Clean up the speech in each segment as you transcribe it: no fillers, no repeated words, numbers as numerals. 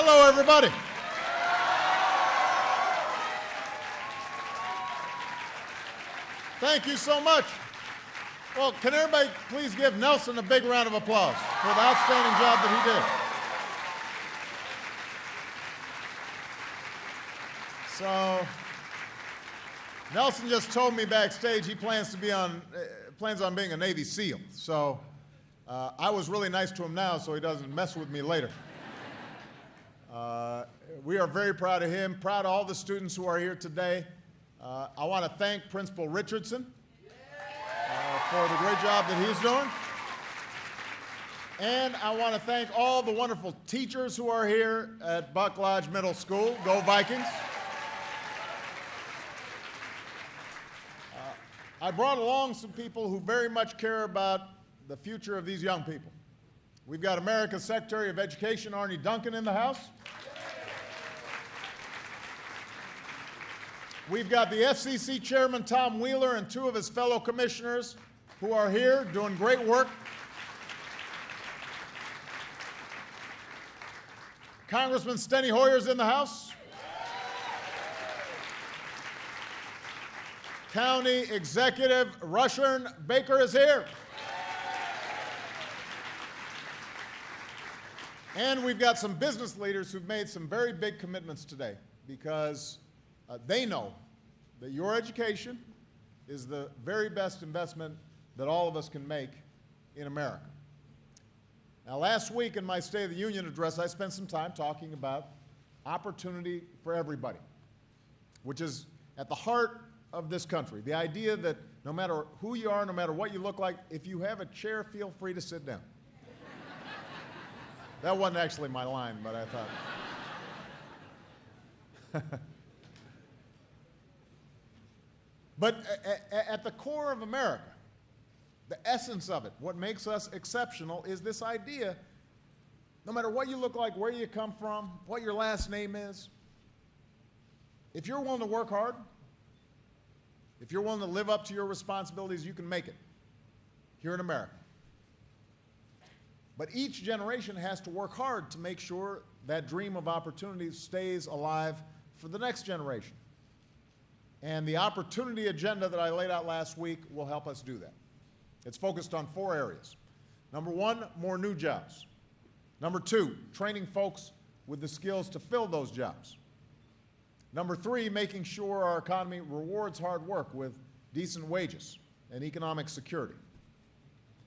Hello, everybody. Thank you so much. Well, can everybody please give Nelson a big round of applause for the outstanding job that he did. So, Nelson just told me backstage he plans on being a Navy SEAL. So, I was really nice to him now so he doesn't mess with me later. We are very proud of him, proud of all the students who are here today. I want to thank Principal Richardson for the great job that he's doing. And I want to thank all the wonderful teachers who are here at Buck Lodge Middle School. Go Vikings. I brought along some people who very much care about the future of these young people. We've got America's Secretary of Education, Arne Duncan, in the house. We've got the FCC Chairman, Tom Wheeler, and two of his fellow commissioners who are here doing great work. Congressman Steny Hoyer's in the house. County Executive Rushern Baker is here. And we've got some business leaders who've made some very big commitments today because they know that your education is the very best investment that all of us can make in America. Now, last week in my State of the Union address, I spent some time talking about opportunity for everybody, which is at the heart of this country. The idea that no matter who you are, no matter what you look like, if you have a chair, feel free to sit down. That wasn't actually my line, but I thought. But at the core of America, the essence of it, what makes us exceptional is this idea, no matter what you look like, where you come from, what your last name is, if you're willing to work hard, if you're willing to live up to your responsibilities, you can make it here in America. But each generation has to work hard to make sure that dream of opportunity stays alive for the next generation. And the opportunity agenda that I laid out last week will help us do that. It's focused on 4 areas. Number 1, more new jobs. Number 2, training folks with the skills to fill those jobs. Number 3, making sure our economy rewards hard work with decent wages and economic security.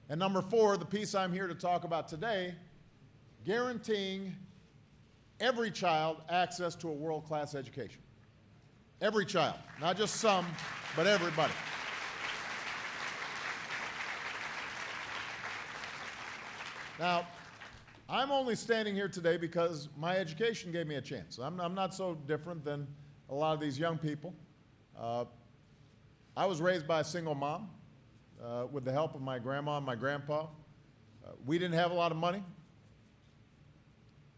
And number 4, the piece I'm here to talk about today, guaranteeing every child access to a world-class education. Every child, not just some, but everybody. Now, I'm only standing here today because my education gave me a chance. I'm not so different than a lot of these young people. I was raised by a single mom with the help of my grandma and my grandpa. We didn't have a lot of money.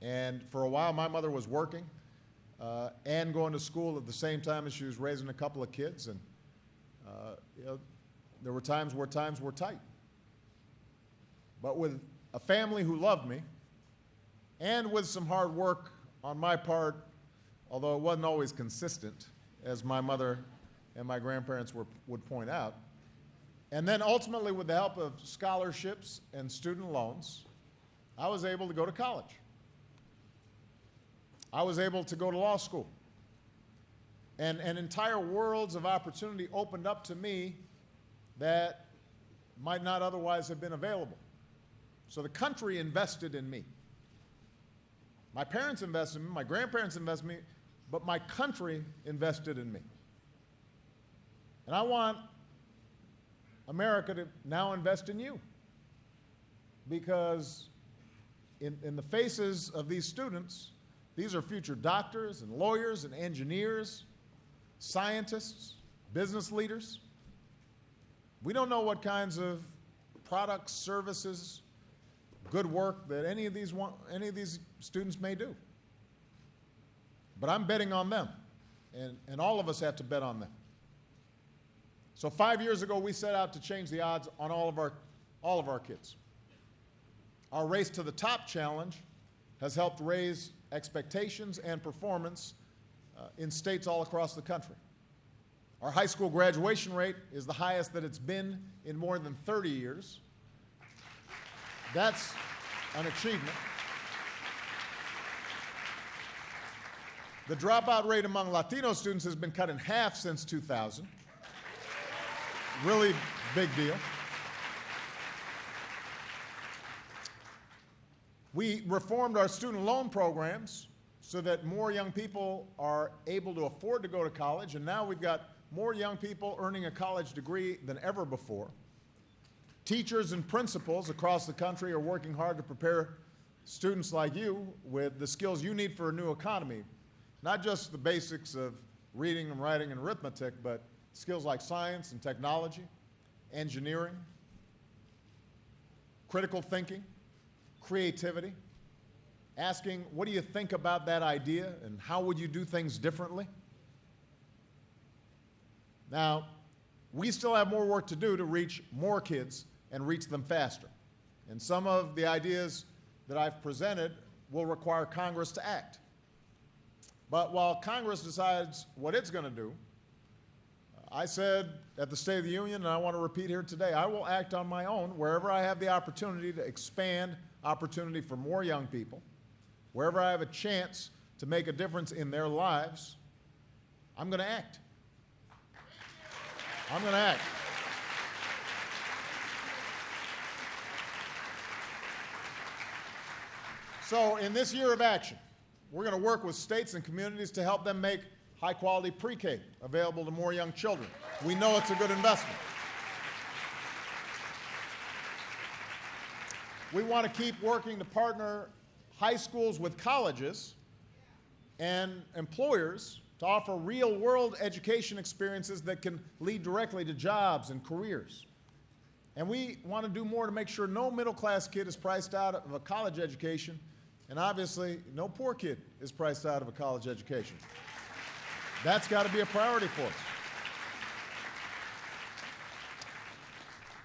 And for a while, my mother was working and going to school at the same time as she was raising a couple of kids. And there were times where times were tight. But with a family who loved me, and with some hard work on my part, although it wasn't always consistent, as my mother and my grandparents would point out, and then ultimately with the help of scholarships and student loans, I was able to go to college. I was able to go to law school. And entire worlds of opportunity opened up to me that might not otherwise have been available. So the country invested in me. My parents invested in me, my grandparents invested in me, but my country invested in me. And I want America to now invest in you. Because in the faces of these students, these are future doctors and lawyers and engineers, scientists, business leaders. We don't know what kinds of products, services, good work that any of these students may do. But I'm betting on them, and all of us have to bet on them. So 5 years ago, we set out to change the odds on all of our kids. Our Race to the Top challenge has helped raise expectations and performance in states all across the country. Our high school graduation rate is the highest that it's been in more than 30 years. That's an achievement. The dropout rate among Latino students has been cut in half since 2000. Really big deal. We reformed our student loan programs so that more young people are able to afford to go to college, and now we've got more young people earning a college degree than ever before. Teachers and principals across the country are working hard to prepare students like you with the skills you need for a new economy. Not just the basics of reading and writing and arithmetic, but skills like science and technology, engineering, critical thinking, creativity, asking, what do you think about that idea and how would you do things differently? Now, we still have more work to do to reach more kids and reach them faster. And some of the ideas that I've presented will require Congress to act. But while Congress decides what it's going to do, I said at the State of the Union, and I want to repeat here today, I will act on my own wherever I have the opportunity to expand opportunity for more young people, wherever I have a chance to make a difference in their lives, I'm going to act. I'm going to act. So in this year of action, we're going to work with states and communities to help them make high-quality pre-K available to more young children. We know it's a good investment. We want to keep working to partner high schools with colleges and employers to offer real-world education experiences that can lead directly to jobs and careers. And we want to do more to make sure no middle-class kid is priced out of a college education, and obviously no poor kid is priced out of a college education. That's got to be a priority for us.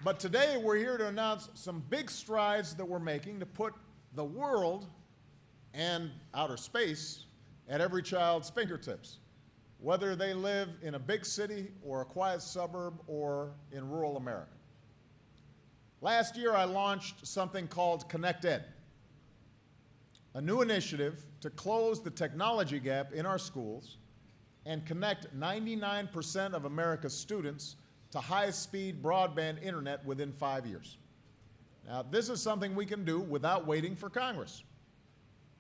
But today we're here to announce some big strides that we're making to put the world and outer space at every child's fingertips, whether they live in a big city or a quiet suburb or in rural America. Last year I launched something called ConnectED, a new initiative to close the technology gap in our schools and connect 99% of America's students to high-speed broadband internet within 5 years. Now, this is something we can do without waiting for Congress.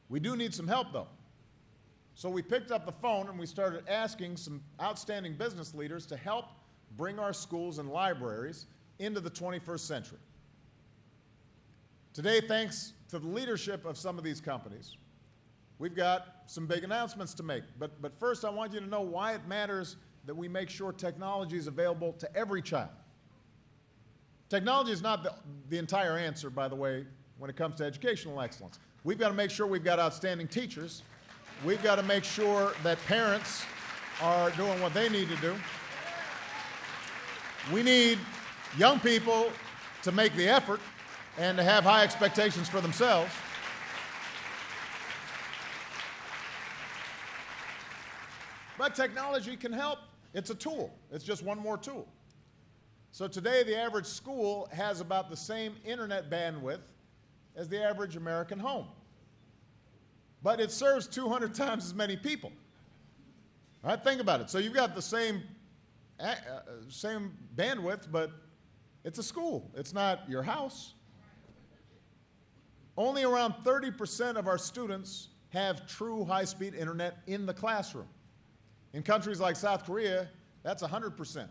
We do need some help, though. So we picked up the phone and we started asking some outstanding business leaders to help bring our schools and libraries into the 21st century. Today, thanks to the leadership of some of these companies, we've got some big announcements to make. But first, I want you to know why it matters that we make sure technology is available to every child. Technology is not the entire answer, by the way, when it comes to educational excellence. We've got to make sure we've got outstanding teachers. We've got to make sure that parents are doing what they need to do. We need young people to make the effort and to have high expectations for themselves. But technology can help. It's a tool. It's just one more tool. So today, the average school has about the same internet bandwidth as the average American home. But it serves 200 times as many people. All right, think about it. So you've got the same bandwidth, but it's a school. It's not your house. Only around 30% of our students have true high-speed internet in the classroom. In countries like South Korea, that's 100%.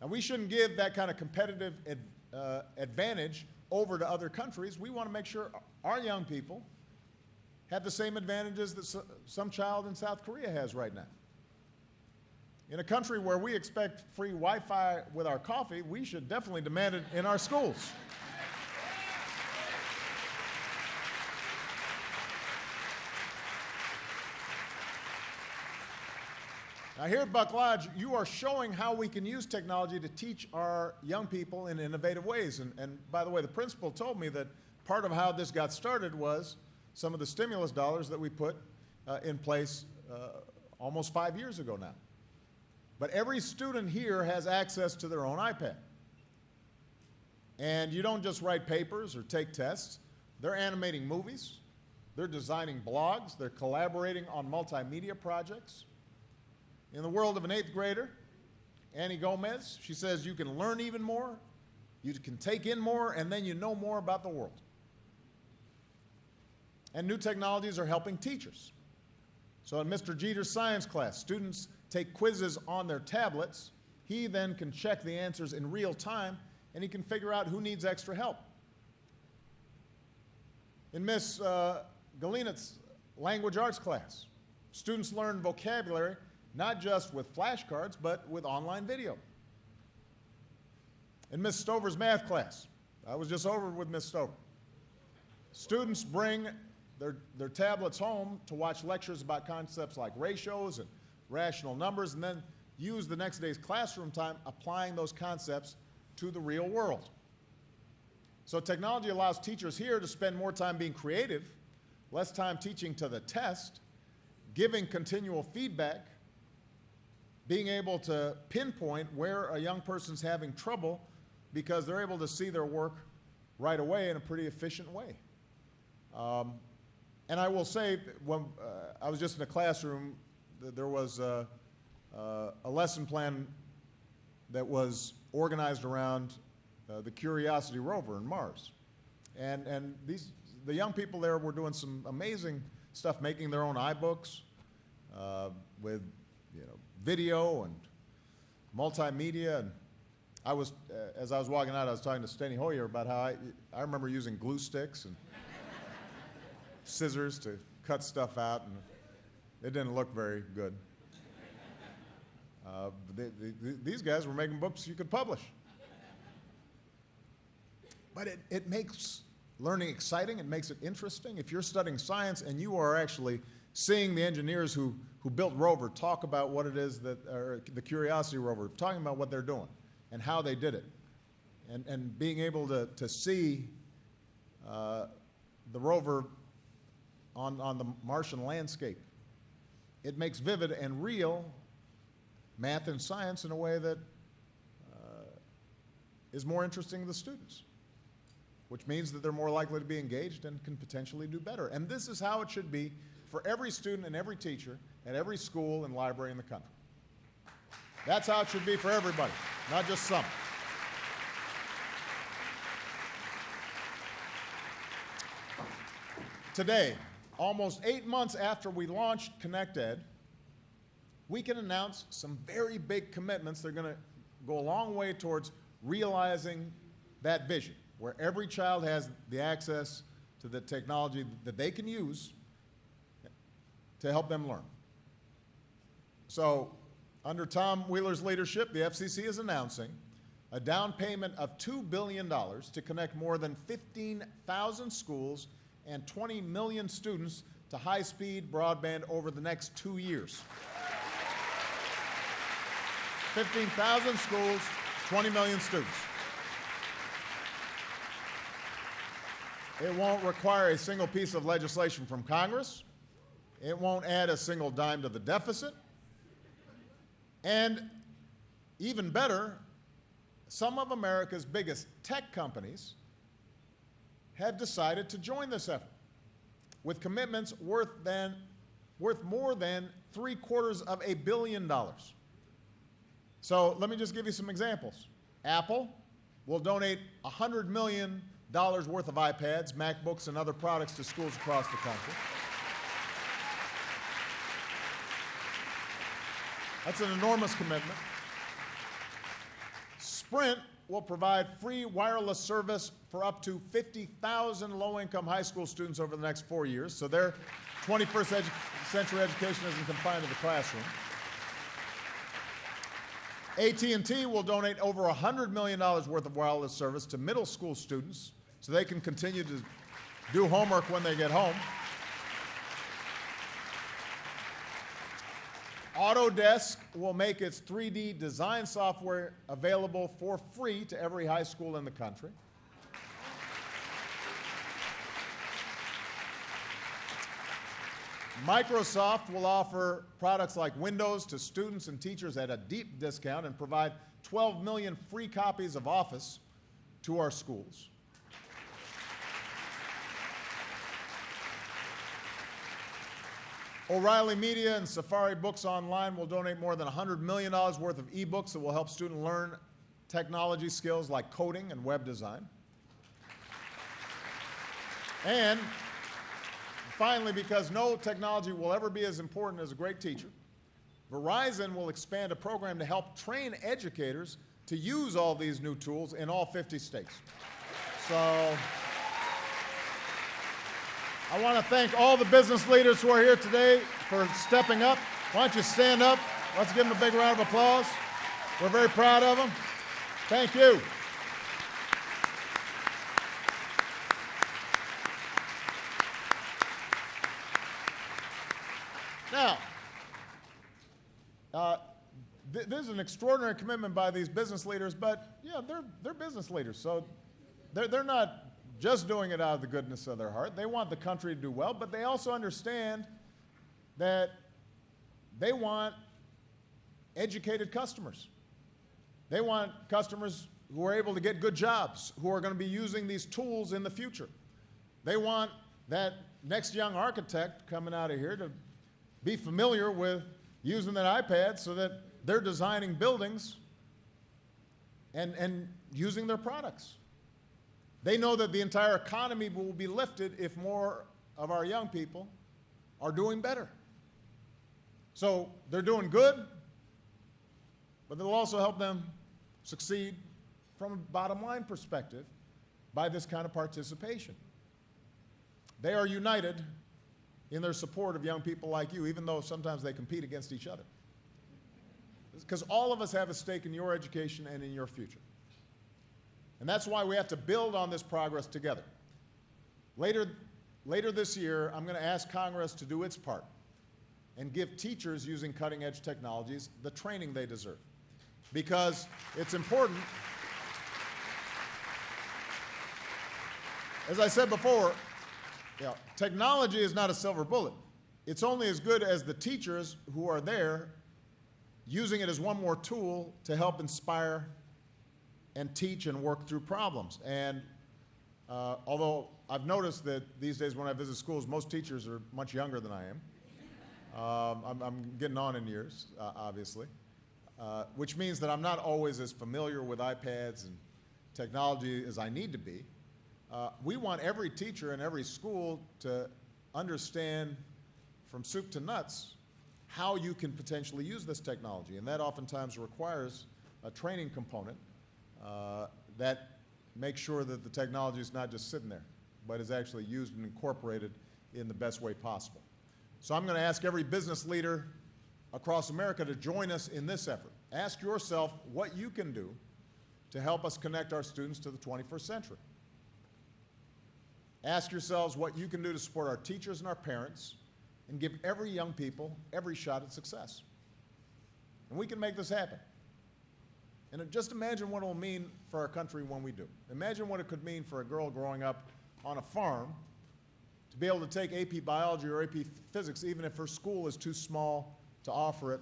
Now, we shouldn't give that kind of competitive advantage over to other countries. We want to make sure our young people have the same advantages that some child in South Korea has right now. In a country where we expect free Wi-Fi with our coffee, we should definitely demand it in our schools. Now, here at Buck Lodge, you are showing how we can use technology to teach our young people in innovative ways. And by the way, the principal told me that part of how this got started was some of the stimulus dollars that we put in place almost 5 years ago now. But every student here has access to their own iPad. And you don't just write papers or take tests. They're animating movies. They're designing blogs. They're collaborating on multimedia projects. In the world of an 8th grader, Annie Gomez, she says you can learn even more, you can take in more, and then you know more about the world. And new technologies are helping teachers. So in Mr. Jeter's science class, students take quizzes on their tablets. He then can check the answers in real time, and he can figure out who needs extra help. In Miss Galinet's language arts class, students learn vocabulary not just with flashcards, but with online video. In Miss Stover's math class, I was just over with Miss Stover. Students bring their tablets home to watch lectures about concepts like ratios and rational numbers, and then use the next day's classroom time applying those concepts to the real world. So technology allows teachers here to spend more time being creative, less time teaching to the test, giving continual feedback, being able to pinpoint where a young person's having trouble because they're able to see their work right away in a pretty efficient way. And I will say, when I was just in a classroom, there was a lesson plan that was organized around the Curiosity rover in Mars. And the young people there were doing some amazing stuff, making their own iBooks with video and multimedia. And I was, as I was walking out, I was talking to Steny Hoyer about how I remember using glue sticks and scissors to cut stuff out, and it didn't look very good. These guys were making books you could publish. But it makes learning exciting, it makes it interesting. If you're studying science and you are actually seeing the engineers who built rover talk about what it is that, or the Curiosity rover, talking about what they're doing and how they did it, and being able to see the rover on the Martian landscape, it makes vivid and real math and science in a way that is more interesting to the students, which means that they're more likely to be engaged and can potentially do better. And this is how it should be for every student and every teacher at every school and library in the country. That's how it should be for everybody, not just some. Today, almost 8 months after we launched ConnectED, we can announce some very big commitments that are going to go a long way towards realizing that vision, where every child has the access to the technology that they can use to help them learn. So, under Tom Wheeler's leadership, the FCC is announcing a down payment of $2 billion to connect more than 15,000 schools and 20 million students to high-speed broadband over the next 2 years. 15,000 schools, 20 million students. It won't require a single piece of legislation from Congress. It won't add a single dime to the deficit. And even better, some of America's biggest tech companies have decided to join this effort with commitments worth more than $750 million. So let me just give you some examples. Apple will donate $100 million worth of iPads, MacBooks, and other products to schools across the country. That's an enormous commitment. Sprint will provide free wireless service for up to 50,000 low-income high school students over the next 4 years, so their 21st century education isn't confined to the classroom. AT&T will donate over $100 million worth of wireless service to middle school students so they can continue to do homework when they get home. Autodesk will make its 3D design software available for free to every high school in the country. Microsoft will offer products like Windows to students and teachers at a deep discount and provide 12 million free copies of Office to our schools. O'Reilly Media and Safari Books Online will donate more than $100 million worth of ebooks that will help students learn technology skills like coding and web design. And finally, because no technology will ever be as important as a great teacher, Verizon will expand a program to help train educators to use all these new tools in all 50 states. So I want to thank all the business leaders who are here today for stepping up. Why don't you stand up? Let's give them a big round of applause. We're very proud of them. Thank you. Now, this is an extraordinary commitment by these business leaders, but yeah, they're business leaders, so they're not just doing it out of the goodness of their heart. They want the country to do well, but they also understand that they want educated customers. They want customers who are able to get good jobs, who are going to be using these tools in the future. They want that next young architect coming out of here to be familiar with using that iPad so that they're designing buildings and using their products. They know that the entire economy will be lifted if more of our young people are doing better. So they're doing good, but they'll also help them succeed from a bottom line perspective by this kind of participation. They are united in their support of young people like you, even though sometimes they compete against each other. Because all of us have a stake in your education and in your future. And that's why we have to build on this progress together. Later this year, I'm going to ask Congress to do its part and give teachers using cutting-edge technologies the training they deserve. Because it's important. As I said before, technology is not a silver bullet. It's only as good as the teachers who are there using it as one more tool to help inspire and teach and work through problems. And although I've noticed that these days when I visit schools, most teachers are much younger than I am. I'm getting on in years, obviously, which means that I'm not always as familiar with iPads and technology as I need to be. We want every teacher in every school to understand from soup to nuts how you can potentially use this technology. And that oftentimes requires a training component that makes sure that the technology is not just sitting there, but is actually used and incorporated in the best way possible. So I'm going to ask every business leader across America to join us in this effort. Ask yourself what you can do to help us connect our students to the 21st century. Ask yourselves what you can do to support our teachers and our parents and give every young people every shot at success. And we can make this happen. And just imagine what it will mean for our country when we do. Imagine what it could mean for a girl growing up on a farm to be able to take AP Biology or AP Physics even if her school is too small to offer it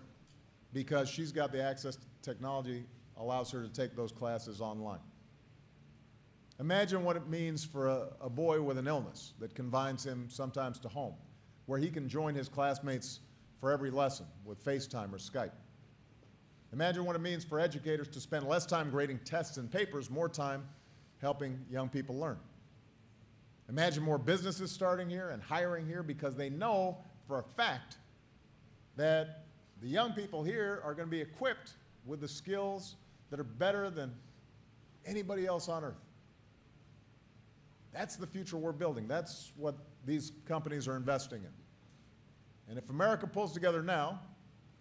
because she's got the access to technology allows her to take those classes online. Imagine what it means for a boy with an illness that confines him sometimes to home, where he can join his classmates for every lesson with FaceTime or Skype. Imagine what it means for educators to spend less time grading tests and papers, more time helping young people learn. Imagine more businesses starting here and hiring here because they know for a fact that the young people here are going to be equipped with the skills that are better than anybody else on earth. That's the future we're building. That's what these companies are investing in. And if America pulls together now,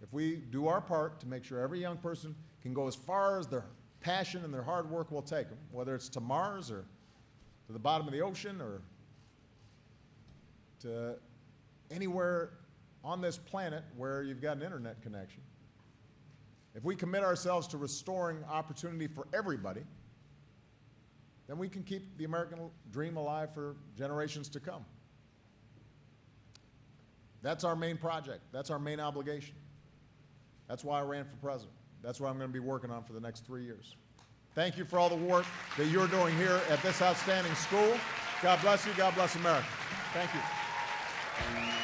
if we do our part to make sure every young person can go as far as their passion and their hard work will take them, whether it's to Mars or to the bottom of the ocean or to anywhere on this planet where you've got an internet connection, if we commit ourselves to restoring opportunity for everybody, then we can keep the American dream alive for generations to come. That's our main project. That's our main obligation. That's why I ran for president. That's what I'm going to be working on for the next 3 years. Thank you for all the work that you're doing here at this outstanding school. God bless you. God bless America. Thank you.